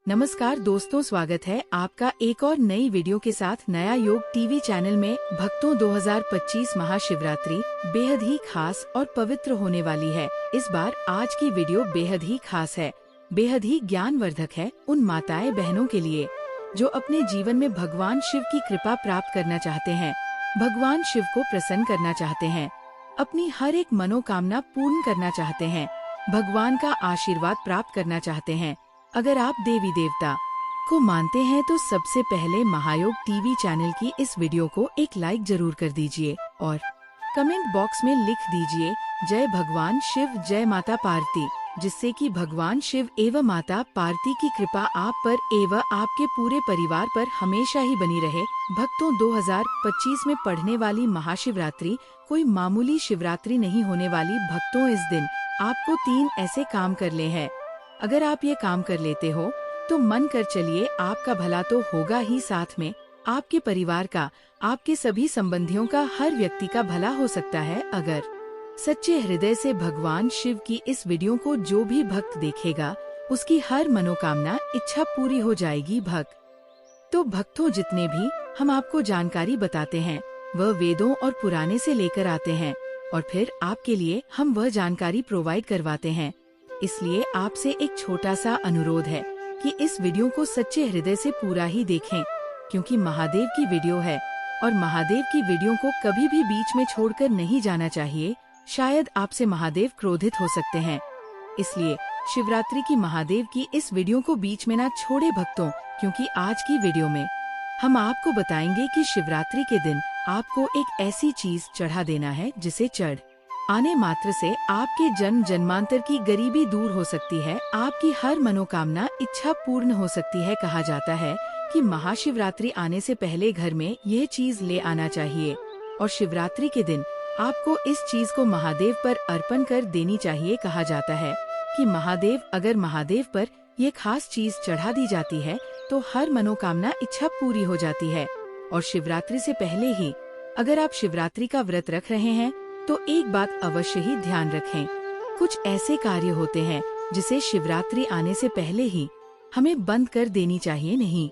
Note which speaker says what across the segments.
Speaker 1: नमस्कार दोस्तों, स्वागत है आपका एक और नई वीडियो के साथ नया योग टीवी चैनल में। भक्तों, 2025 महाशिवरात्रि बेहद ही खास और पवित्र होने वाली है। इस बार आज की वीडियो बेहद ही खास है, बेहद ही ज्ञानवर्धक है उन माताएं बहनों के लिए जो अपने जीवन में भगवान शिव की कृपा प्राप्त करना चाहते हैं, भगवान शिव को प्रसन्न करना चाहते हैं, अपनी हर एक मनोकामना पूर्ण करना चाहते हैं, भगवान का आशीर्वाद प्राप्त करना चाहते हैं। अगर आप देवी देवता को मानते हैं तो सबसे पहले महायोग टीवी चैनल की इस वीडियो को एक लाइक जरूर कर दीजिए और कमेंट बॉक्स में लिख दीजिए जय भगवान शिव, जय माता पार्वती, जिससे कि भगवान शिव एवं माता पार्वती की कृपा आप पर एवं आपके पूरे परिवार पर हमेशा ही बनी रहे। भक्तों, 2025 में पढ़ने वाली महाशिवरात्रि कोई मामूली शिवरात्रि नहीं होने वाली। भक्तों, इस दिन आपको 3 ऐसे काम करने हैं। अगर आप ये काम कर लेते हो तो मन कर चलिए आपका भला तो होगा ही, साथ में आपके परिवार का, आपके सभी संबंधियों का, हर व्यक्ति का भला हो सकता है। अगर सच्चे हृदय से भगवान शिव की इस वीडियो को जो भी भक्त देखेगा उसकी हर मनोकामना इच्छा पूरी हो जाएगी। भक्तों, जितने भी हम आपको जानकारी बताते हैं वह वेदों और पुराने से लेकर आते हैं और फिर आपके लिए हम वह जानकारी प्रोवाइड करवाते हैं। इसलिए आपसे एक छोटा सा अनुरोध है कि इस वीडियो को सच्चे हृदय से पूरा ही देखें, क्योंकि महादेव की वीडियो है और महादेव की वीडियो को कभी भी बीच में छोड़कर नहीं जाना चाहिए। शायद आपसे महादेव क्रोधित हो सकते हैं, इसलिए शिवरात्रि की महादेव की इस वीडियो को बीच में ना छोड़े भक्तों, क्योंकि आज की वीडियो में हम आपको बताएंगे कि शिवरात्रि के दिन आपको एक ऐसी चीज चढ़ा देना है जिसे चढ़ आने मात्र से आपके जन्म जन्मांतर की गरीबी दूर हो सकती है, आपकी हर मनोकामना इच्छा पूर्ण हो सकती है। कहा जाता है कि महाशिवरात्रि आने से पहले घर में यह चीज ले आना चाहिए और शिवरात्रि के दिन आपको इस चीज को महादेव पर अर्पण कर देनी चाहिए। कहा जाता है कि अगर महादेव पर ये खास चीज चढ़ा दी जाती है तो हर मनोकामना इच्छा पूरी हो जाती है। और शिवरात्रि से पहले ही अगर आप शिवरात्रि का व्रत रख रहे हैं तो एक बात अवश्य ही ध्यान रखें, कुछ ऐसे कार्य होते हैं जिसे शिवरात्रि आने से पहले ही हमें बंद कर देनी चाहिए, नहीं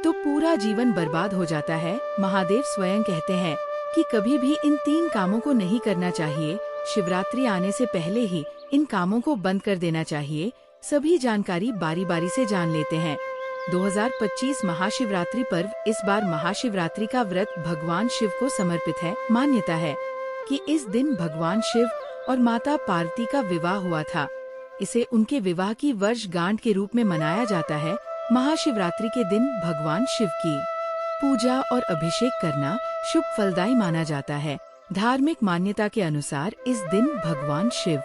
Speaker 1: तो पूरा जीवन बर्बाद हो जाता है। महादेव स्वयं कहते हैं कि कभी भी इन 3 कामों को नहीं करना चाहिए, शिवरात्रि आने से पहले ही इन कामों को बंद कर देना चाहिए। सभी जानकारी बारी बारी से जान लेते हैं। 2025 महाशिवरात्रि पर्व इस बार महाशिवरात्रि का व्रत भगवान शिव को समर्पित है। मान्यता है कि इस दिन भगवान शिव और माता पार्वती का विवाह हुआ था। इसे उनके विवाह की वर्षगांठ के रूप में मनाया जाता है। महाशिवरात्रि के दिन भगवान शिव की पूजा और अभिषेक करना शुभ फलदायी माना जाता है। धार्मिक मान्यता के अनुसार इस दिन भगवान शिव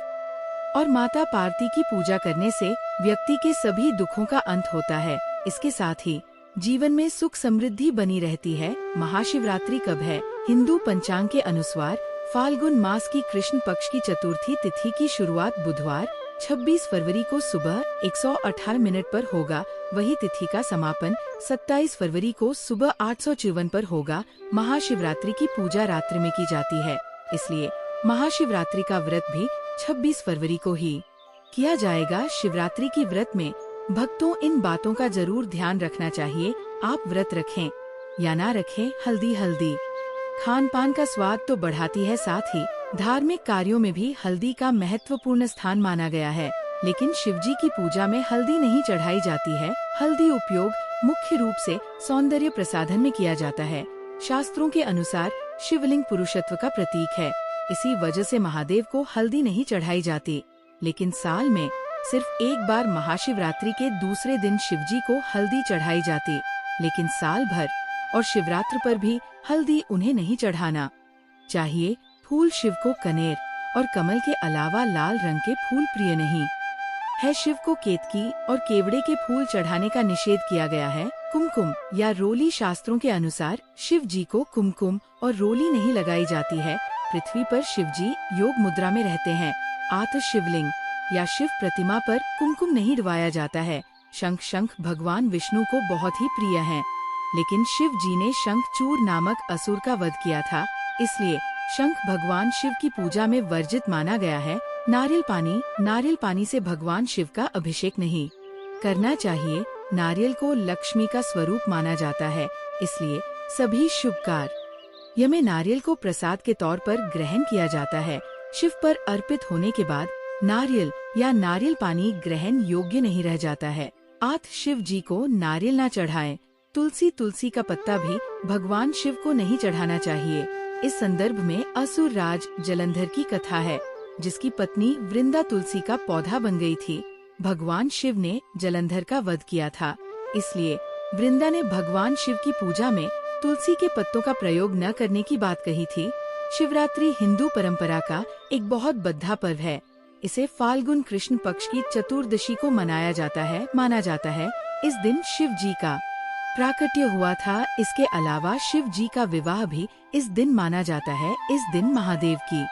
Speaker 1: और माता पार्वती की पूजा करने से व्यक्ति के सभी दुखों का अंत होता है। इसके साथ ही जीवन में सुख समृद्धि बनी रहती है। महाशिवरात्रि कब है? हिंदू पंचांग के अनुसार फाल्गुन मास की कृष्ण पक्ष की चतुर्थी तिथि की शुरुआत बुधवार 26 फरवरी को सुबह 118 मिनट पर होगा। वही तिथि का समापन 27 फरवरी को सुबह 854 पर होगा। महाशिवरात्रि की पूजा रात्रि में की जाती है, इसलिए महाशिवरात्रि का व्रत भी 26 फरवरी को ही किया जाएगा। शिवरात्रि की व्रत में भक्तों इन बातों का जरूर ध्यान रखना चाहिए। आप व्रत रखें या ना रखें, हल्दी खान पान का स्वाद तो बढ़ाती है, साथ ही धार्मिक कार्यों में भी हल्दी का महत्वपूर्ण स्थान माना गया है। लेकिन शिवजी की पूजा में हल्दी नहीं चढ़ाई जाती है। हल्दी उपयोग मुख्य रूप से सौंदर्य प्रसाधन में किया जाता है। शास्त्रों के अनुसार शिवलिंग पुरुषत्व का प्रतीक है, इसी वजह से महादेव को हल्दी नहीं चढ़ाई जाती। लेकिन साल में सिर्फ एक बार महाशिवरात्रि के दूसरे दिन शिवजी को हल्दी चढ़ाई जाती, लेकिन साल भर और शिवरात्रि पर भी हल्दी उन्हें नहीं चढ़ाना चाहिए। फूल शिव को कनेर और कमल के अलावा लाल रंग के फूल प्रिय नहीं है। शिव को केतकी और केवड़े के फूल चढ़ाने का निषेध किया गया है। कुमकुम या रोली शास्त्रों के अनुसार शिव जी को कुमकुम और रोली नहीं लगाई जाती है। पृथ्वी पर शिव जी योग मुद्रा में रहते हैं। आत शिवलिंग या शिव प्रतिमा पर कुमकुम नहीं डुबाया जाता है। शंख भगवान विष्णु को बहुत ही प्रिय हैं, लेकिन शिव जी ने शंखचूर नामक असुर का वध किया था, इसलिए शंख भगवान शिव की पूजा में वर्जित माना गया है। नारियल पानी से भगवान शिव का अभिषेक नहीं करना चाहिए। नारियल को लक्ष्मी का स्वरूप माना जाता है, इसलिए सभी शुभ कार्य में नारियल को प्रसाद के तौर पर ग्रहण किया जाता है। शिव पर अर्पित होने के बाद नारियल या नारियल पानी ग्रहण योग्य नहीं रह जाता है। आप शिव जी को नारियल न चढ़ाएं। तुलसी का पत्ता भी भगवान शिव को नहीं चढ़ाना चाहिए। इस संदर्भ में असुर राज जलंधर की कथा है, जिसकी पत्नी वृंदा तुलसी का पौधा बन गई थी। भगवान शिव ने जलंधर का वध किया था, इसलिए वृंदा ने भगवान शिव की पूजा में तुलसी के पत्तों का प्रयोग न करने की बात कही थी। शिवरात्रि हिंदू परंपरा का एक बहुत बद्धा पर्व है। इसे फाल्गुन कृष्ण पक्ष की चतुर्दशी को माना जाता है। इस दिन शिव जी का प्राकट्य हुआ था। इसके अलावा शिव जी का विवाह भी इस दिन माना जाता है। इस दिन महादेव की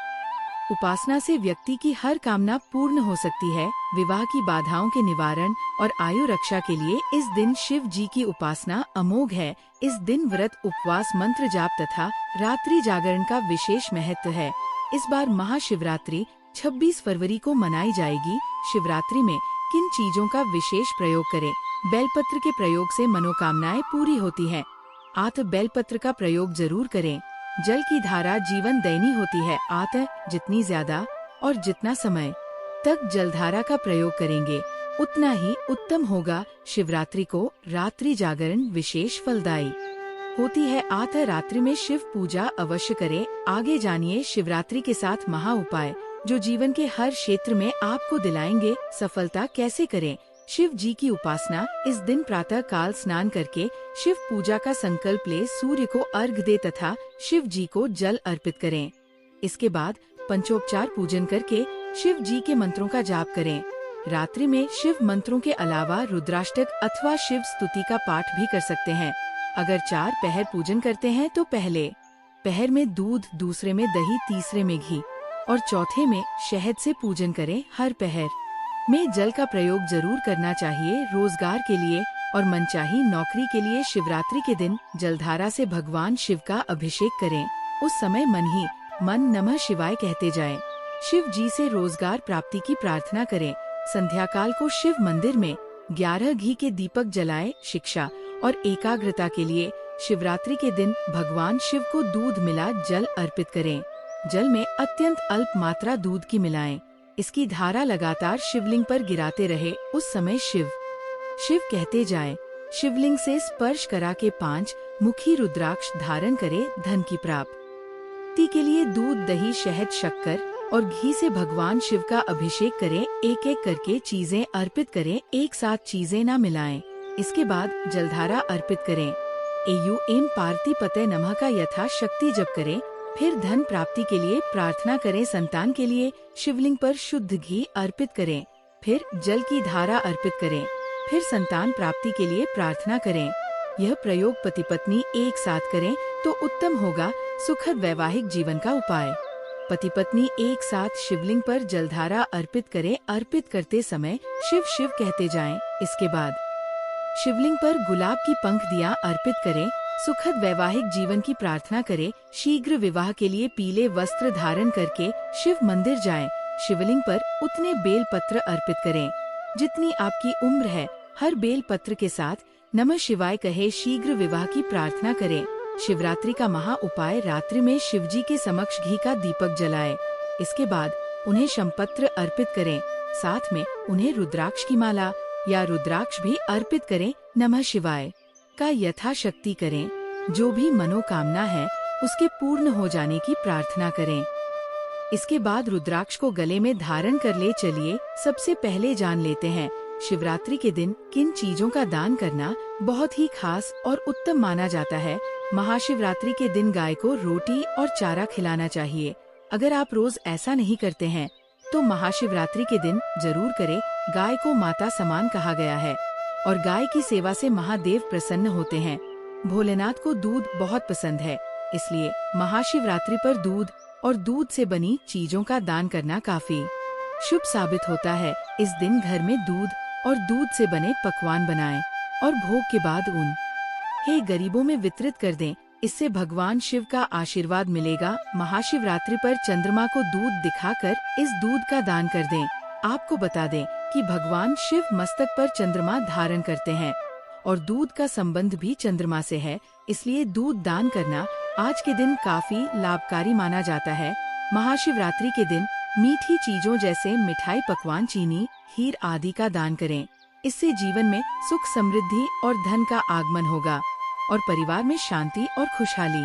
Speaker 1: उपासना से व्यक्ति की हर कामना पूर्ण हो सकती है। विवाह की बाधाओं के निवारण और आयु रक्षा के लिए इस दिन शिव जी की उपासना अमोघ है। इस दिन व्रत, उपवास, मंत्र जाप तथा रात्रि जागरण का विशेष महत्व है। इस बार महाशिवरात्रि 26 फरवरी को मनाई जाएगी। शिवरात्रि में किन चीजों का विशेष प्रयोग करें? बेलपत्र के प्रयोग से मनोकामनाएं पूरी होती हैं। आत बेलपत्र का प्रयोग जरूर करें। जल की धारा जीवन दायिनी होती है। आत जितनी ज्यादा और जितना समय तक जलधारा का प्रयोग करेंगे, उतना ही उत्तम होगा। शिवरात्रि को रात्रि जागरण विशेष फलदायी होती है। आत रात्रि में शिव पूजा अवश्य करें। आगे जानिए शिवरात्रि के 7 महा उपाय जो जीवन के हर क्षेत्र में आपको दिलाएंगे सफलता। कैसे करें शिव जी की उपासना? इस दिन प्रातः काल स्नान करके शिव पूजा का संकल्प ले, सूर्य को अर्घ दे तथा शिव जी को जल अर्पित करें। इसके बाद पंचोपचार पूजन करके शिव जी के मंत्रों का जाप करें। रात्रि में शिव मंत्रों के अलावा रुद्राष्टक अथवा शिव स्तुति का पाठ भी कर सकते हैं। अगर 4 पहर पूजन करते हैं तो पहले पहर में दूध, दूसरे में दही, तीसरे में घी और चौथे में शहद से पूजन करें। हर पहर में जल का प्रयोग जरूर करना चाहिए। रोजगार के लिए और मनचाही नौकरी के लिए शिवरात्रि के दिन जलधारा से भगवान शिव का अभिषेक करें। उस समय मन नमः शिवाय कहते जाएं। शिव जी से रोजगार प्राप्ति की प्रार्थना करें। संध्या काल को शिव मंदिर में 11 घी के दीपक जलाएं। शिक्षा और एकाग्रता के लिए शिवरात्रि के दिन भगवान शिव को दूध मिला जल अर्पित करें। जल में अत्यंत अल्प मात्रा दूध की मिलाएं। इसकी धारा लगातार शिवलिंग पर गिराते रहे। उस समय शिव कहते जाएं। शिवलिंग से स्पर्श करा के 5 मुखी रुद्राक्ष धारण करे। धन की प्राप्ति के लिए दूध, दही, शहद, शक्कर और घी से भगवान शिव का अभिषेक करें। एक एक करके चीजें अर्पित करें, एक साथ चीजें न मिलाएं। इसके बाद जलधारा अर्पित करें। एम पार्वती पते नमः का यथाशक्ति जप करें। फिर धन प्राप्ति के लिए प्रार्थना करें। संतान के लिए शिवलिंग पर शुद्ध घी अर्पित करें। फिर जल की धारा अर्पित करें। फिर संतान प्राप्ति के लिए प्रार्थना करें। यह प्रयोग पति पत्नी एक साथ करें तो उत्तम होगा। सुखद वैवाहिक जीवन का उपाय। पति पत्नी एक साथ शिवलिंग पर जलधारा अर्पित करें। अर्पित करते समय शिव शिव कहते जाएं। इसके बाद शिवलिंग पर गुलाब की पंखुड़ियां अर्पित करें। सुखद वैवाहिक जीवन की प्रार्थना करें। शीघ्र विवाह के लिए पीले वस्त्र धारण करके शिव मंदिर जाएं। शिवलिंग पर उतने बेल पत्र अर्पित करें जितनी आपकी उम्र है। हर बेल पत्र के साथ नमः शिवाय कहे शीघ्र विवाह की प्रार्थना करें। शिवरात्रि का महा उपाय, रात्रि में शिवजी के समक्ष घी का दीपक जलाएं। इसके बाद उन्हें शमपत्र अर्पित करें। साथ में उन्हें रुद्राक्ष की माला या रुद्राक्ष भी अर्पित करें। नमः शिवाय का यथाशक्ति करें। जो भी मनोकामना है उसके पूर्ण हो जाने की प्रार्थना करें। इसके बाद रुद्राक्ष को गले में धारण कर ले। चलिए सबसे पहले जान लेते हैं शिवरात्रि के दिन किन चीजों का दान करना बहुत ही खास और उत्तम माना जाता है। महाशिवरात्रि के दिन गाय को रोटी और चारा खिलाना चाहिए। अगर आप रोज ऐसा नहीं करते हैं तो महाशिवरात्रि के दिन जरूर करें। गाय को माता समान कहा गया है और गाय की सेवा से महादेव प्रसन्न होते हैं। भोलेनाथ को दूध बहुत पसंद है, इसलिए महाशिवरात्रि पर दूध और दूध से बनी चीजों का दान करना काफी शुभ साबित होता है। इस दिन घर में दूध और दूध से बने पकवान बनाएं और भोग के बाद उन्हें गरीबों में वितरित कर दें। इससे भगवान शिव का आशीर्वाद मिलेगा। महाशिवरात्रि पर चंद्रमा को दूध दिखाकर इस दूध का दान कर दें। आपको बता दें कि भगवान शिव मस्तक पर चंद्रमा धारण करते हैं। और दूध का संबंध भी चंद्रमा से है, इसलिए दूध दान करना आज के दिन काफी लाभकारी माना जाता है। महाशिवरात्रि के दिन मीठी चीजों जैसे मिठाई, पकवान, चीनी, खीर आदि का दान करें। इससे जीवन में सुख, समृद्धि और धन का आगमन होगा और परिवार में शांति और खुशहाली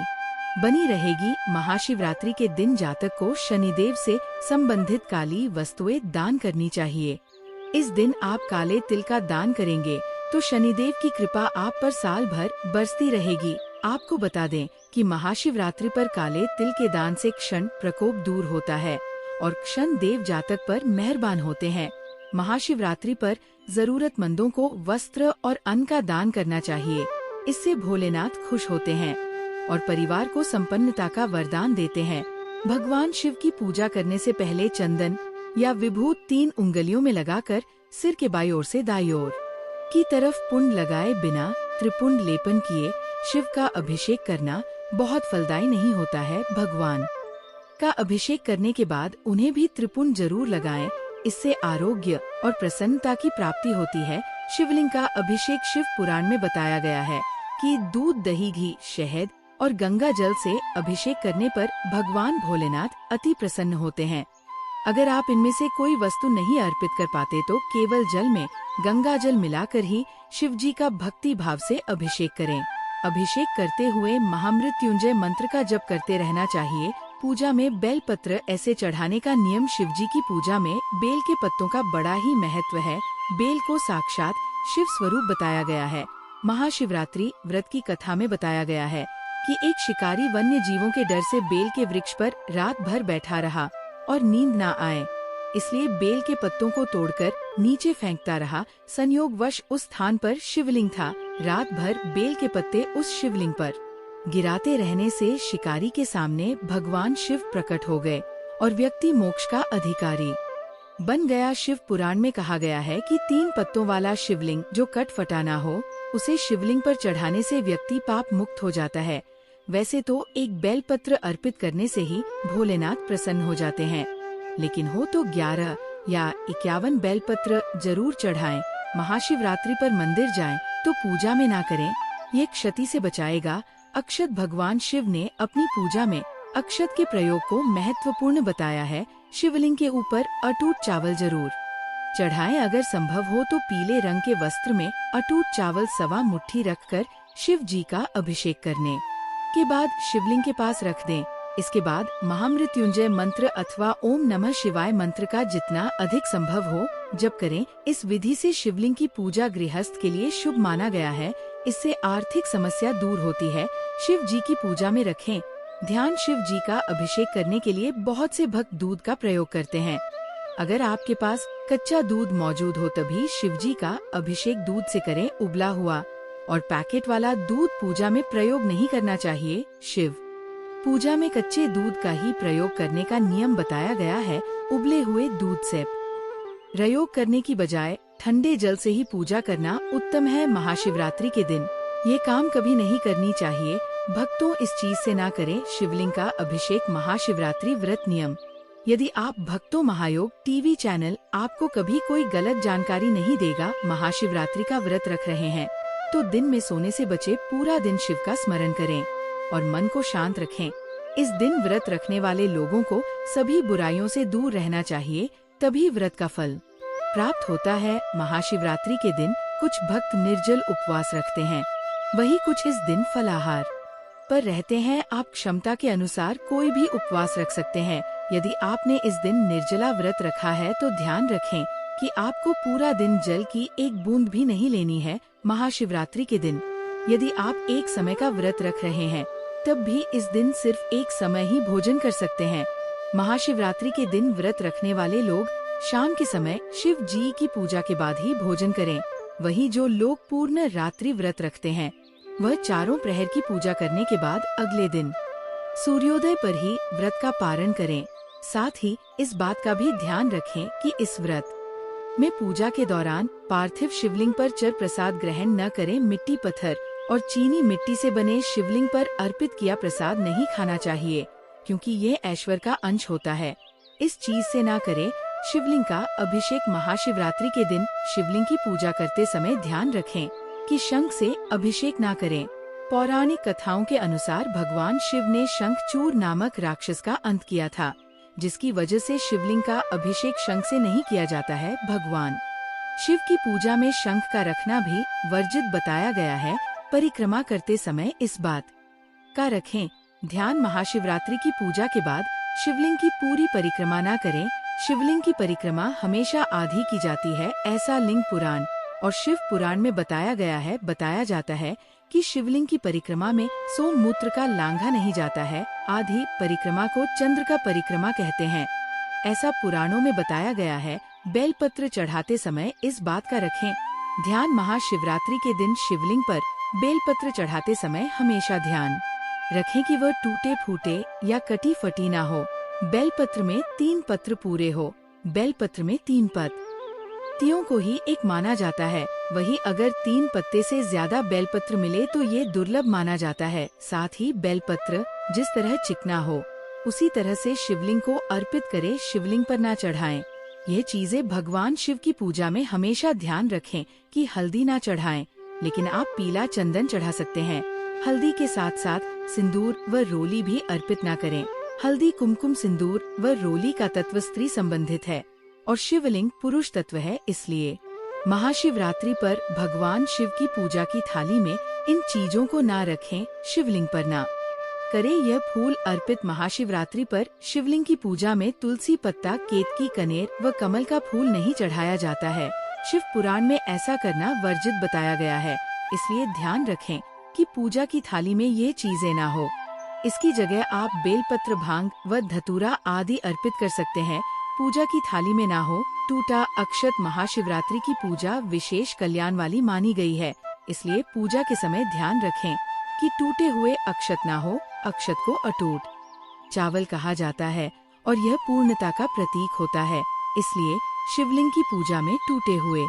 Speaker 1: बनी रहेगी। महाशिवरात्रि के दिन जातक को शनिदेव से संबंधित काली वस्तुएं दान करनी चाहिए। इस दिन आप काले तिल का दान करेंगे तो शनिदेव की कृपा आप पर साल भर बरसती रहेगी। आपको बता दें कि महाशिवरात्रि पर काले तिल के दान से क्षण प्रकोप दूर होता है और क्षण देव जातक पर मेहरबान होते हैं। महाशिवरात्रि पर जरूरतमंदों को वस्त्र और अन्न का दान करना चाहिए। इससे भोलेनाथ खुश होते हैं और परिवार को संपन्नता का वरदान देते हैं। भगवान शिव की पूजा करने से पहले चंदन या विभूत 3 उंगलियों में लगाकर सिर के बाईं ओर से दाईं ओर की तरफ पुंड लगाए बिना त्रिपुंड लेपन किए शिव का अभिषेक करना बहुत फलदायी नहीं होता है। भगवान का अभिषेक करने के बाद उन्हें भी त्रिपुंड जरूर लगाएं। इससे आरोग्य और प्रसन्नता की प्राप्ति होती है। शिवलिंग का अभिषेक शिव पुराण में बताया गया है कि दूध, दही, घी, शहद और गंगा जल से अभिषेक करने पर भगवान भोलेनाथ अति प्रसन्न होते हैं। अगर आप इनमें से कोई वस्तु नहीं अर्पित कर पाते तो केवल जल में गंगा जल मिलाकर ही शिव जी का भक्ति भाव से अभिषेक करें। अभिषेक करते हुए महामृत्युंजय मंत्र का जप करते रहना चाहिए। पूजा में बेल पत्र ऐसे चढ़ाने का नियम। शिव जी की पूजा में बेल के पत्तों का बड़ा ही महत्व है। बेल को साक्षात शिव स्वरूप बताया गया है। महाशिवरात्रि व्रत की कथा में बताया गया है कि एक शिकारी वन्य जीवों के डर से बेल के वृक्ष पर रात भर बैठा रहा और नींद ना आए, इसलिए बेल के पत्तों को तोड़कर नीचे फेंकता रहा। संयोगवश उस स्थान पर शिवलिंग था। रात भर बेल के पत्ते उस शिवलिंग पर गिराते रहने से शिकारी के सामने भगवान शिव प्रकट हो गए और व्यक्ति मोक्ष का अधिकारी बन गया। शिव पुराण में कहा गया है कि 3 पत्तों वाला शिवलिंग जो कटफटा ना हो, उसे शिवलिंग पर चढ़ाने से व्यक्ति पाप मुक्त हो जाता है। वैसे तो एक बेलपत्र अर्पित करने से ही भोलेनाथ प्रसन्न हो जाते हैं, लेकिन हो तो 11 या 51 बेलपत्र जरूर चढ़ाएं। महाशिवरात्रि पर मंदिर जाएं तो पूजा में ना करें, ये क्षति से बचाएगा। अक्षत भगवान शिव ने अपनी पूजा में अक्षत के प्रयोग को महत्वपूर्ण बताया है। शिवलिंग के ऊपर अटूट चावल जरूर चढ़ाएं। अगर संभव हो तो पीले रंग के वस्त्र में अटूट चावल सवा मुट्ठी रखकर शिव जी का अभिषेक करने के बाद शिवलिंग के पास रख दें। इसके बाद महामृत्युंजय मंत्र अथवा ओम नमः शिवाय मंत्र का जितना अधिक संभव हो जप करें। इस विधि से शिवलिंग की पूजा गृहस्थ के लिए शुभ माना गया है। इससे आर्थिक समस्या दूर होती है। शिव जी की पूजा में रखें ध्यान। शिव जी का अभिषेक करने के लिए बहुत से भक्त दूध का प्रयोग करते हैं। अगर आपके पास कच्चा दूध मौजूद हो तभी शिव जी का अभिषेक दूध से करें। उबला हुआ और पैकेट वाला दूध पूजा में प्रयोग नहीं करना चाहिए। शिव पूजा में कच्चे दूध का ही प्रयोग करने का नियम बताया गया है। उबले हुए दूध से प्रयोग करने की बजाय ठंडे जल से ही पूजा करना उत्तम है। महाशिवरात्रि के दिन ये काम कभी नहीं करनी चाहिए। भक्तों इस चीज से ना करें। शिवलिंग का अभिषेक महाशिवरात्रि व्रत नियम। यदि आप भक्तों महायोग टीवी चैनल आपको कभी कोई गलत जानकारी नहीं देगा। महाशिवरात्रि का व्रत रख रहे हैं तो दिन में सोने से बचे पूरा दिन शिव का स्मरण करें और मन को शांत रखें। इस दिन व्रत रखने वाले लोगों को सभी बुराइयों से दूर रहना चाहिए, तभी व्रत का फल प्राप्त होता है। महाशिवरात्रि के दिन कुछ भक्त निर्जल उपवास रखते हैं, वही कुछ इस दिन फलाहार पर रहते हैं। आप क्षमता के अनुसार कोई भी उपवास रख सकते हैं। यदि आपने इस दिन निर्जला व्रत रखा है तो ध्यान रखें कि आपको पूरा दिन जल की एक बूंद भी नहीं लेनी है। महाशिवरात्रि के दिन यदि आप एक समय का व्रत रख रहे हैं तब भी इस दिन सिर्फ एक समय ही भोजन कर सकते हैं। महाशिवरात्रि के दिन व्रत रखने वाले लोग शाम के समय शिव जी की पूजा के बाद ही भोजन करें। वहीं जो लोग पूर्ण रात्रि व्रत रखते हैं वह चारों प्रहर की पूजा करने के बाद अगले दिन सूर्योदय पर ही व्रत का पारण करें। साथ ही इस बात का भी ध्यान रखें कि इस व्रत में पूजा के दौरान पार्थिव शिवलिंग पर चर प्रसाद ग्रहण न करें। मिट्टी, पत्थर और चीनी मिट्टी से बने शिवलिंग पर अर्पित किया प्रसाद नहीं खाना चाहिए, क्योंकि ये ऐश्वर्य का अंश होता है। इस चीज से ना करें। शिवलिंग का अभिषेक महाशिवरात्रि के दिन शिवलिंग की पूजा करते समय ध्यान रखें कि शंख से अभिषेक ना करें। पौराणिक कथाओं के अनुसार भगवान शिव ने शंखचूर नामक राक्षस का अंत किया था, जिसकी वजह से शिवलिंग का अभिषेक शंख से नहीं किया जाता है। भगवान शिव की पूजा में शंख का रखना भी वर्जित बताया गया है। परिक्रमा करते समय इस बात का रखें ध्यान, महाशिवरात्रि की पूजा के बाद शिवलिंग की पूरी परिक्रमा ना करें। शिवलिंग की परिक्रमा हमेशा आधी की जाती है, ऐसा लिंग पुराण और शिव पुराण में बताया गया है। बताया जाता है कि शिवलिंग की परिक्रमा में सोममूत्र का लांघा नहीं जाता है। आधी परिक्रमा को चंद्र का परिक्रमा कहते हैं, ऐसा पुराणों में बताया गया है। बेलपत्र चढ़ाते समय इस बात का रखें ध्यान, महाशिवरात्रि के दिन शिवलिंग पर बेलपत्र चढ़ाते समय हमेशा ध्यान रखें कि वह टूटे फूटे या कटी फटी ना हो। बेलपत्र में 3 पत्र पूरे हो। बेलपत्र में 3 पत्तियों को ही एक माना जाता है। वही अगर 3 पत्ते से ज्यादा बेलपत्र मिले तो ये दुर्लभ माना जाता है। साथ ही बेलपत्र जिस तरह चिकना हो उसी तरह से शिवलिंग को अर्पित करे, शिवलिंग पर ना चढ़ाएं। ये चीजें भगवान शिव की पूजा में हमेशा ध्यान रखें कि हल्दी ना चढ़ाएं, लेकिन आप पीला चंदन चढ़ा सकते हैं। हल्दी के साथ साथ सिंदूर व रोली भी अर्पित ना करें। हल्दी, कुमकुम, सिंदूर व रोली का तत्व स्त्री संबंधित है और शिवलिंग पुरुष तत्व है, इसलिए महाशिवरात्रि पर भगवान शिव की पूजा की थाली में इन चीजों को ना रखें, शिवलिंग पर ना करें। यह फूल अर्पित महाशिवरात्रि पर शिवलिंग की पूजा में तुलसी पत्ता, केतकी, कनेर व कमल का फूल नहीं चढ़ाया जाता है। शिव पुराण में ऐसा करना वर्जित बताया गया है, इसलिए ध्यान रखें कि पूजा की थाली में ये चीजें ना हो। इसकी जगह आप बेलपत्र, भांग व धतूरा आदि अर्पित कर सकते हैं। पूजा की थाली में ना हो टूटा अक्षत। महाशिवरात्रि की पूजा विशेष कल्याण वाली मानी गई है, इसलिए पूजा के समय ध्यान रखें कि टूटे हुए अक्षत ना हो। अक्षत को अटूट चावल कहा जाता है और यह पूर्णता का प्रतीक होता है, इसलिए शिवलिंग की पूजा में टूटे हुए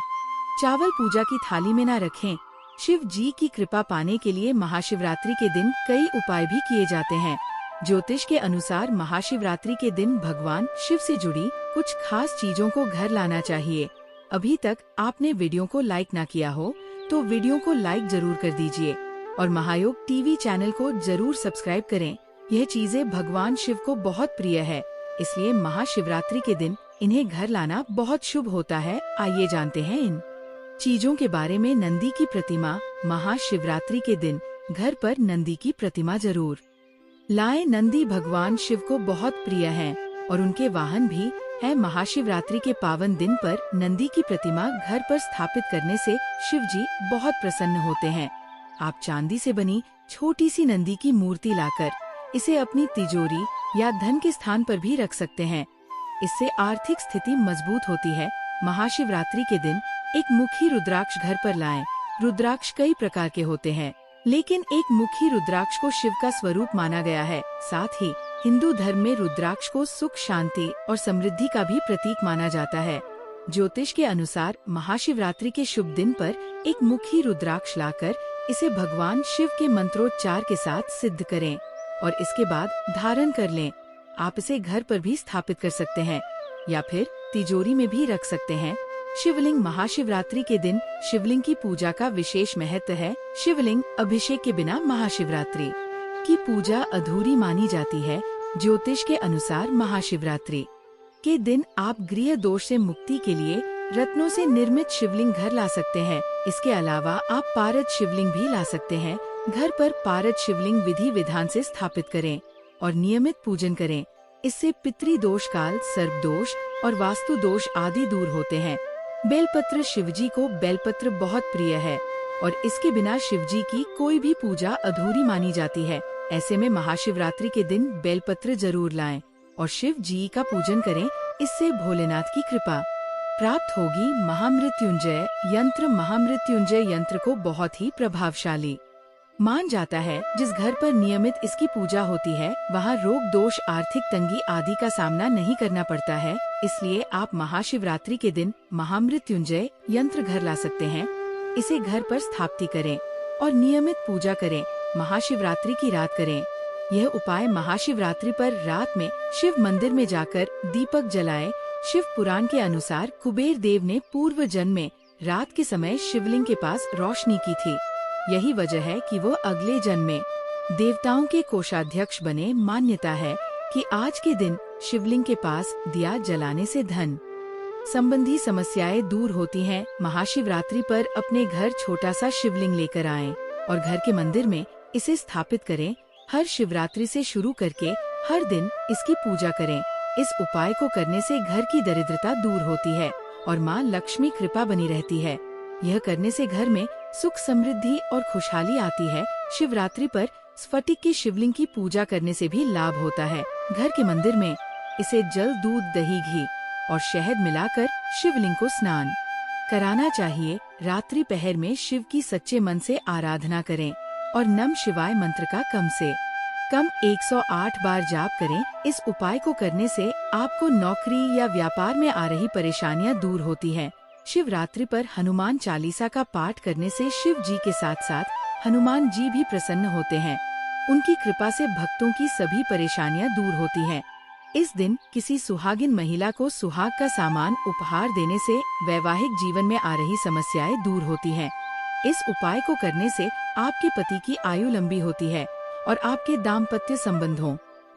Speaker 1: चावल पूजा की थाली में ना रखें। शिव जी की कृपा पाने के लिए महाशिवरात्रि के दिन कई उपाय भी किए जाते हैं। ज्योतिष के अनुसार महाशिवरात्रि के दिन भगवान शिव से जुड़ी कुछ खास चीजों को घर लाना चाहिए। अभी तक आपने वीडियो को लाइक ना किया हो तो वीडियो को लाइक जरूर कर दीजिए और महायोग टीवी चैनल को जरूर सब्सक्राइब करें। यह चीजें भगवान शिव को बहुत प्रिय है, इसलिए महाशिवरात्रि के दिन इन्हें घर लाना बहुत शुभ होता है। आइए जानते हैं इन चीजों के बारे में। नंदी की प्रतिमा, महाशिवरात्रि के दिन घर पर नंदी की प्रतिमा जरूर लाएं। नंदी भगवान शिव को बहुत प्रिय हैं और उनके वाहन भी है। महाशिवरात्रि के पावन दिन पर नंदी की प्रतिमा घर पर स्थापित करने से शिव जी बहुत प्रसन्न होते हैं। आप चांदी से बनी छोटी सी नंदी की मूर्ति लाकर इसे अपनी तिजोरी या धन के स्थान पर भी रख सकते हैं। इससे आर्थिक स्थिति मजबूत होती है। महाशिवरात्रि के दिन एक मुखी रुद्राक्ष घर पर लाएं। रुद्राक्ष कई प्रकार के होते हैं, लेकिन एक मुखी रुद्राक्ष को शिव का स्वरूप माना गया है। साथ ही हिंदू धर्म में रुद्राक्ष को सुख, शांति और समृद्धि का भी प्रतीक माना जाता है। ज्योतिष के अनुसार महाशिवरात्रि के शुभ दिन पर एक मुखी रुद्राक्ष लाकर इसे भगवान शिव के मंत्रोच्चार के साथ सिद्ध करें और इसके बाद धारण कर लें। आप इसे घर पर भी स्थापित कर सकते हैं या फिर तिजोरी में भी रख सकते हैं। शिवलिंग, महाशिवरात्रि के दिन शिवलिंग की पूजा का विशेष महत्व है। शिवलिंग अभिषेक के बिना महाशिवरात्रि की पूजा अधूरी मानी जाती है। ज्योतिष के अनुसार महाशिवरात्रि के दिन आप गृह दोष से मुक्ति के लिए रत्नों से निर्मित शिवलिंग घर ला सकते हैं। इसके अलावा आप पारद शिवलिंग भी ला सकते हैं। घर पर पारद शिवलिंग विधि विधान से स्थापित करें और नियमित पूजन करें। इससे पितृदोष, काल, सर्प दोष और वास्तु दोष आदि दूर होते हैं। बेलपत्र, शिवजी को बेलपत्र बहुत प्रिय है और इसके बिना शिवजी की कोई भी पूजा अधूरी मानी जाती है। ऐसे में महाशिवरात्रि के दिन बेलपत्र जरूर लाएं और शिव जी का पूजन करें। इससे भोलेनाथ की कृपा प्राप्त होगी। महामृत्युंजय यंत्र, महामृत्युंजय यंत्र को बहुत ही प्रभावशाली मान जाता है। जिस घर पर नियमित इसकी पूजा होती है वहाँ रोग, दोष, आर्थिक तंगी आदि का सामना नहीं करना पड़ता है। इसलिए आप महाशिवरात्रि के दिन महामृत्युंजय यंत्र घर ला सकते हैं। इसे घर पर स्थापित करें और नियमित पूजा करें। महाशिवरात्रि की रात करें। यह उपाय महाशिवरात्रि पर रात में शिव मंदिर में जाकर दीपक जलाएं। शिव पुराण के अनुसार कुबेर देव ने पूर्व जन्म में रात के समय शिवलिंग के पास रोशनी की थी। यही वजह है कि वो अगले जन्म में देवताओं के कोषाध्यक्ष बने। मान्यता है कि आज के दिन शिवलिंग के पास दिया जलाने से धन संबंधी समस्याएं दूर होती हैं। महाशिवरात्रि पर अपने घर छोटा सा शिवलिंग लेकर आएं और घर के मंदिर में इसे स्थापित करें। हर शिवरात्रि से शुरू करके हर दिन इसकी पूजा करें। इस उपाय को करने से घर की दरिद्रता दूर होती है और माँ लक्ष्मी कृपा बनी रहती है। यह करने से घर में सुख समृद्धि और खुशहाली आती है। शिवरात्रि पर स्फटिक के शिवलिंग की पूजा करने से भी लाभ होता है। घर के मंदिर में इसे जल, दूध, दही, घी और शहद मिलाकर शिवलिंग को स्नान कराना चाहिए। रात्रि पहर में शिव की सच्चे मन से आराधना करें और नम शिवाय मंत्र का कम से कम 108 बार जाप करें। इस उपाय को करने से आपको नौकरी या व्यापार में आ रही परेशानियां दूर होती हैं। शिवरात्रि पर हनुमान चालीसा का पाठ करने से शिव जी के साथ साथ हनुमान जी भी प्रसन्न होते हैं। उनकी कृपा से भक्तों की सभी परेशानियां दूर होती हैं। इस दिन किसी सुहागिन महिला को सुहाग का सामान उपहार देने से वैवाहिक जीवन में आ रही समस्याएं दूर होती हैं। इस उपाय को करने से आपके पति की आयु लंबी होती है और आपके दाम्पत्य संबंधों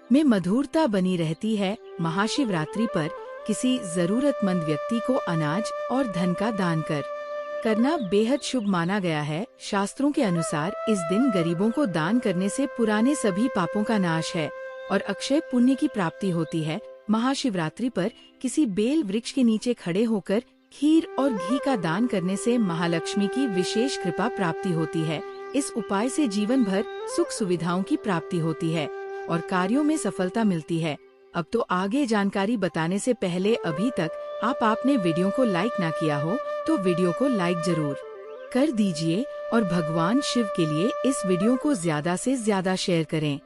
Speaker 1: में मधुरता बनी रहती है। महाशिवरात्रि पर किसी जरूरतमंद व्यक्ति को अनाज और धन का दान करना बेहद शुभ माना गया है। शास्त्रों के अनुसार इस दिन गरीबों को दान करने से पुराने सभी पापों का नाश है और अक्षय पुण्य की प्राप्ति होती है। महाशिवरात्रि पर किसी बेल वृक्ष के नीचे खड़े होकर खीर और घी का दान करने से महालक्ष्मी की विशेष कृपा प्राप्ति होती है। इस उपाय से जीवन भर सुख सुविधाओं की प्राप्ति होती है और कार्यों में सफलता मिलती है। अब तो आगे जानकारी बताने से पहले अभी तक आपने वीडियो को लाइक ना किया हो तो वीडियो को लाइक जरूर कर दीजिए और भगवान शिव के लिए इस वीडियो को ज्यादा से ज्यादा शेयर करें,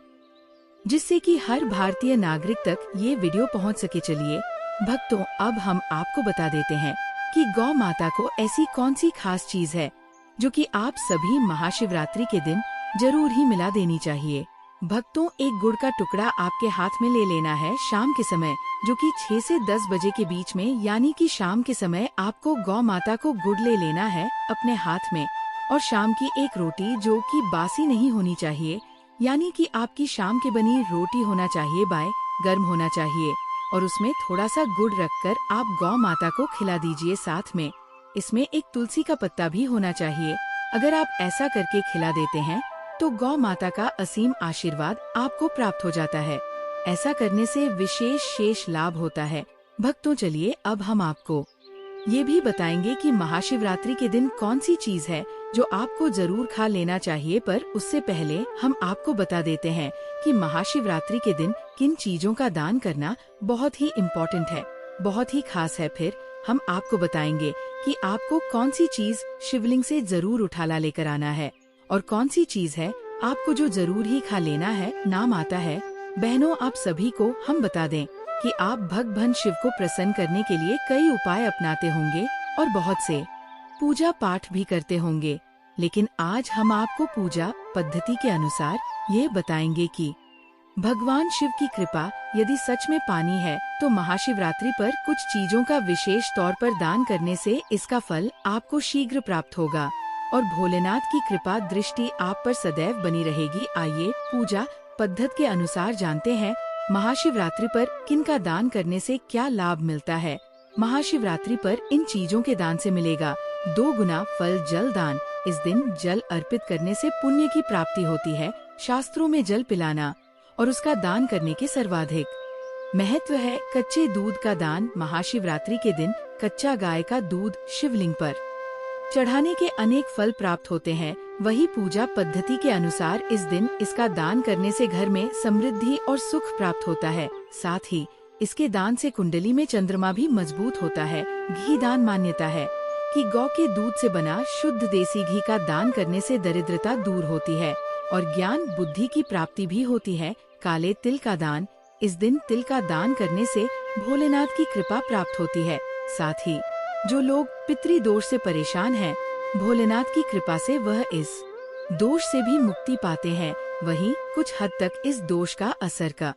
Speaker 1: जिससे कि हर भारतीय नागरिक तक ये वीडियो पहुंच सके। चलिए भक्तों, अब हम आपको बता देते हैं कि गौ माता को ऐसी कौन सी खास चीज है जो कि आप सभी महाशिवरात्रि के दिन जरूर ही मिला देनी चाहिए। भक्तों, एक गुड़ का टुकड़ा आपके हाथ में ले लेना है शाम के समय, जो कि 6 से 10 बजे के बीच में, यानी कि शाम के समय आपको गौ माता को गुड़ ले लेना है अपने हाथ में। और शाम की एक रोटी जो कि बासी नहीं होनी चाहिए, यानी कि आपकी शाम की बनी रोटी होना चाहिए, गर्म होना चाहिए और उसमें थोड़ा सा गुड़ रखकर आप गौ माता को खिला दीजिए। साथ में इसमें एक तुलसी का पत्ता भी होना चाहिए। अगर आप ऐसा करके खिला देते हैं तो गौ माता का असीम आशीर्वाद आपको प्राप्त हो जाता है। ऐसा करने से विशेष शेष लाभ होता है। भक्तों, चलिए अब हम आपको ये भी बताएंगे कि महाशिवरात्रि के दिन कौन सी चीज है जो आपको जरूर खा लेना चाहिए। पर उससे पहले हम आपको बता देते हैं कि महाशिवरात्रि के दिन किन चीजों का दान करना बहुत ही इम्पोर्टेंट है, बहुत ही खास है। फिर हम आपको बताएंगे कि आपको कौन सी चीज शिवलिंग से जरूर उठाला लेकर आना है और कौन सी चीज है आपको जो जरूर ही खा लेना है। नाम आता है। बहनों, आप सभी को हम बता दें कि आप भगवान शिव को प्रसन्न करने के लिए कई उपाय अपनाते होंगे और बहुत से पूजा पाठ भी करते होंगे, लेकिन आज हम आपको पूजा पद्धति के अनुसार ये बताएंगे कि भगवान शिव की कृपा यदि सच में पानी है तो महाशिवरात्रि पर कुछ चीजों का विशेष तौर पर दान करने से इसका फल आपको शीघ्र प्राप्त होगा और भोलेनाथ की कृपा दृष्टि आप पर सदैव बनी रहेगी। आइए पूजा पद्धति के अनुसार जानते हैं महाशिवरात्रि पर किन का दान करने से क्या लाभ मिलता है। महाशिवरात्रि पर इन चीजों के दान से मिलेगा 2 गुना फल। जल दान, इस दिन जल अर्पित करने से पुण्य की प्राप्ति होती है। शास्त्रों में जल पिलाना और उसका दान करने के सर्वाधिक महत्व है। कच्चे दूध का दान, महाशिवरात्रि के दिन कच्चा गाय का दूध शिवलिंग पर चढ़ाने के अनेक फल प्राप्त होते हैं। वही पूजा पद्धति के अनुसार इस दिन इसका दान करने से घर में समृद्धि और सुख प्राप्त होता है। साथ ही इसके दान से कुंडली में चंद्रमा भी मजबूत होता है। घी दान, मान्यता है कि गौ के दूध से बना शुद्ध देसी घी का दान करने से दरिद्रता दूर होती है और ज्ञान बुद्धि की प्राप्ति भी होती है। काले तिल का दान, इस दिन तिल का दान करने से भोलेनाथ की कृपा प्राप्त होती है। साथ ही जो लोग पितृ दोष से परेशान हैं, भोलेनाथ की कृपा से वह इस दोष से भी मुक्ति पाते हैं। वहीं कुछ हद तक इस दोष का असर का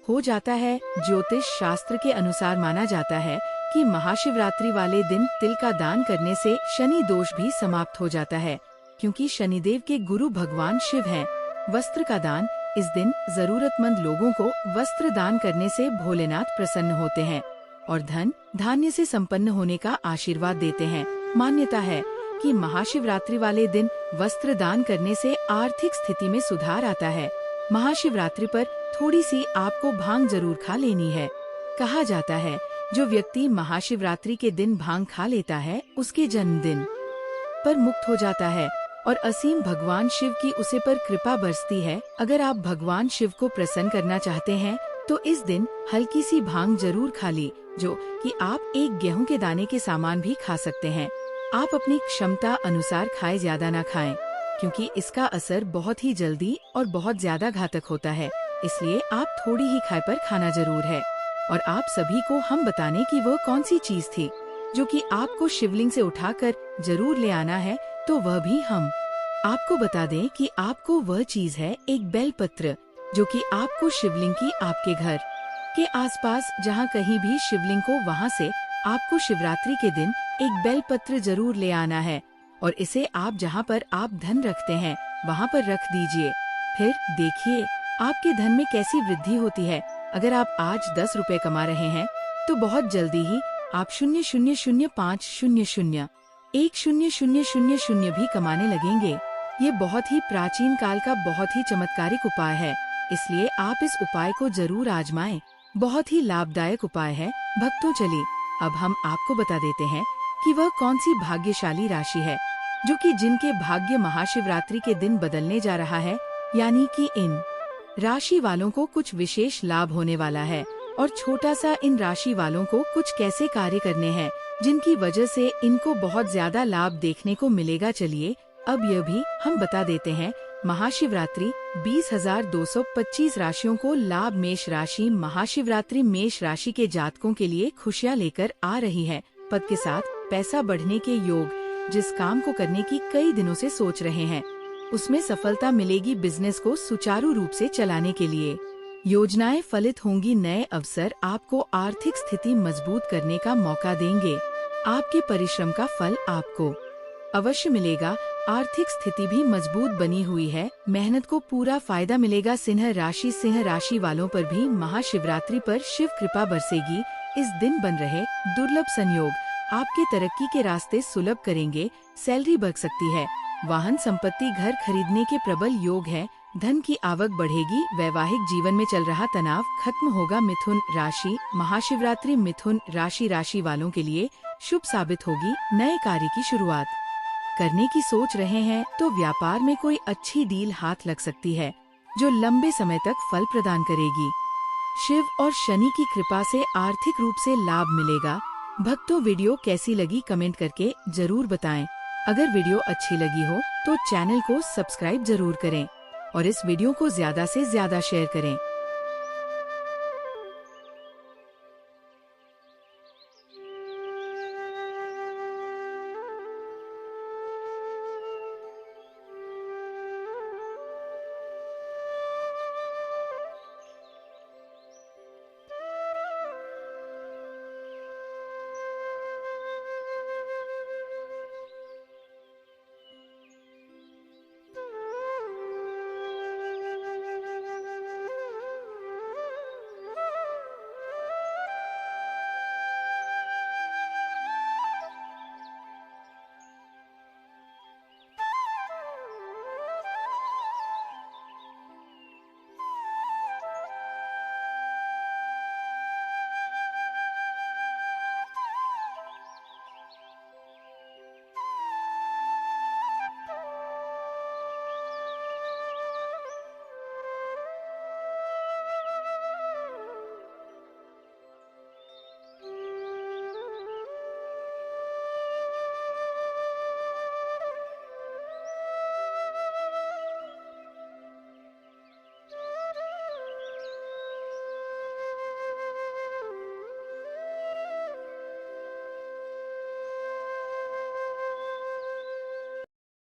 Speaker 1: हो जाता है। ज्योतिष शास्त्र के अनुसार माना जाता है कि महाशिवरात्रि वाले दिन तिल का दान करने से शनि दोष भी समाप्त हो जाता है, क्योंकि शनिदेव के गुरु भगवान शिव हैं। वस्त्र का दान, इस दिन जरूरतमंद लोगों को वस्त्र दान करने से भोलेनाथ प्रसन्न होते हैं और धन धान्य से संपन्न होने का आशीर्वाद देते हैं। मान्यता है कि महाशिवरात्रि वाले दिन वस्त्र दान करने से आर्थिक स्थिति में सुधार आता है। महाशिवरात्रि पर थोड़ी सी आपको भांग जरूर खा लेनी है। कहा जाता है जो व्यक्ति महाशिवरात्रि के दिन भांग खा लेता है उसके जन्मदिन पर मुक्त हो जाता है और असीम भगवान शिव की उसे पर कृपा बरसती है। अगर आप भगवान शिव को प्रसन्न करना चाहते हैं तो इस दिन हल्की सी भांग जरूर खा ली, जो कि आप एक गेहूं के दाने के सामान भी खा सकते हैं। आप अपनी क्षमता अनुसार खाएं, ज्यादा ना खाएं, क्योंकि इसका असर बहुत ही जल्दी और बहुत ज्यादा घातक होता है। इसलिए आप थोड़ी ही खाए पर खाना जरूर है। और आप सभी को हम बताने की वह कौन सी चीज थी जो कि आपको शिवलिंग से उठाकर जरूर ले आना है, तो वह भी हम आपको बता दें कि आपको वह चीज है एक बेलपत्र, जो कि आपको शिवलिंग की आपके घर के आसपास जहां कहीं भी शिवलिंग को वहां से आपको शिवरात्रि के दिन एक बेलपत्र जरूर ले आना है और इसे आप जहां पर आप धन रखते हैं वहां पर रख दीजिए। फिर देखिए आपके धन में कैसी वृद्धि होती है। अगर आप आज 10 रुपए कमा रहे हैं तो बहुत जल्दी ही आप 0.005001000 भी कमाने लगेंगे। ये बहुत ही प्राचीन काल का बहुत ही चमत्कारिक उपाय है, इसलिए आप इस उपाय को जरूर आजमाएं। बहुत ही लाभदायक उपाय है। भक्तों चलिए अब हम आपको बता देते हैं कि वह कौन सी भाग्यशाली राशि है जो कि जिनके भाग्य महाशिवरात्रि के दिन बदलने जा रहा है, यानी कि इन राशि वालों को कुछ विशेष लाभ होने वाला है। और छोटा सा इन राशि वालों को कुछ कैसे कार्य करने हैं जिनकी वजह से इनको बहुत ज्यादा लाभ देखने को मिलेगा। चलिए अब यह भी हम बता देते हैं। महाशिवरात्रि 20,225 राशियों को लाभ। मेष राशि महाशिवरात्रि मेष राशि के जातकों के लिए खुशियां लेकर आ रही है। पद के साथ पैसा बढ़ने के योग, जिस काम को करने की कई दिनों से सोच रहे हैं उसमें सफलता मिलेगी। बिजनेस को सुचारू रूप से चलाने के लिए योजनाएं फलित होंगी। नए अवसर आपको आर्थिक स्थिति मजबूत करने का मौका देंगे। आपके परिश्रम का फल आपको अवश्य मिलेगा। आर्थिक स्थिति भी मजबूत बनी हुई है, मेहनत को पूरा फायदा मिलेगा। सिंह राशि वालों पर भी महाशिवरात्रि पर शिव कृपा बरसेगी। इस दिन बन रहे दुर्लभ संयोग आपके तरक्की के रास्ते सुलभ करेंगे। सैलरी बढ़ सकती है। वाहन संपत्ति घर खरीदने के प्रबल योग है। धन की आवक बढ़ेगी। वैवाहिक जीवन में चल रहा तनाव खत्म होगा। मिथुन राशि महाशिवरात्रि मिथुन राशि वालों के लिए शुभ साबित होगी। नए कार्य की शुरुआत करने की सोच रहे हैं तो व्यापार में कोई अच्छी डील हाथ लग सकती है जो लंबे समय तक फल प्रदान करेगी। शिव और शनि की कृपा से आर्थिक रूप से लाभ मिलेगा। भक्तों वीडियो कैसी लगी कमेंट करके जरूर बताएं। अगर वीडियो अच्छी लगी हो तो चैनल को सब्सक्राइब जरूर करें और इस वीडियो को ज्यादा से ज्यादा शेयर करें।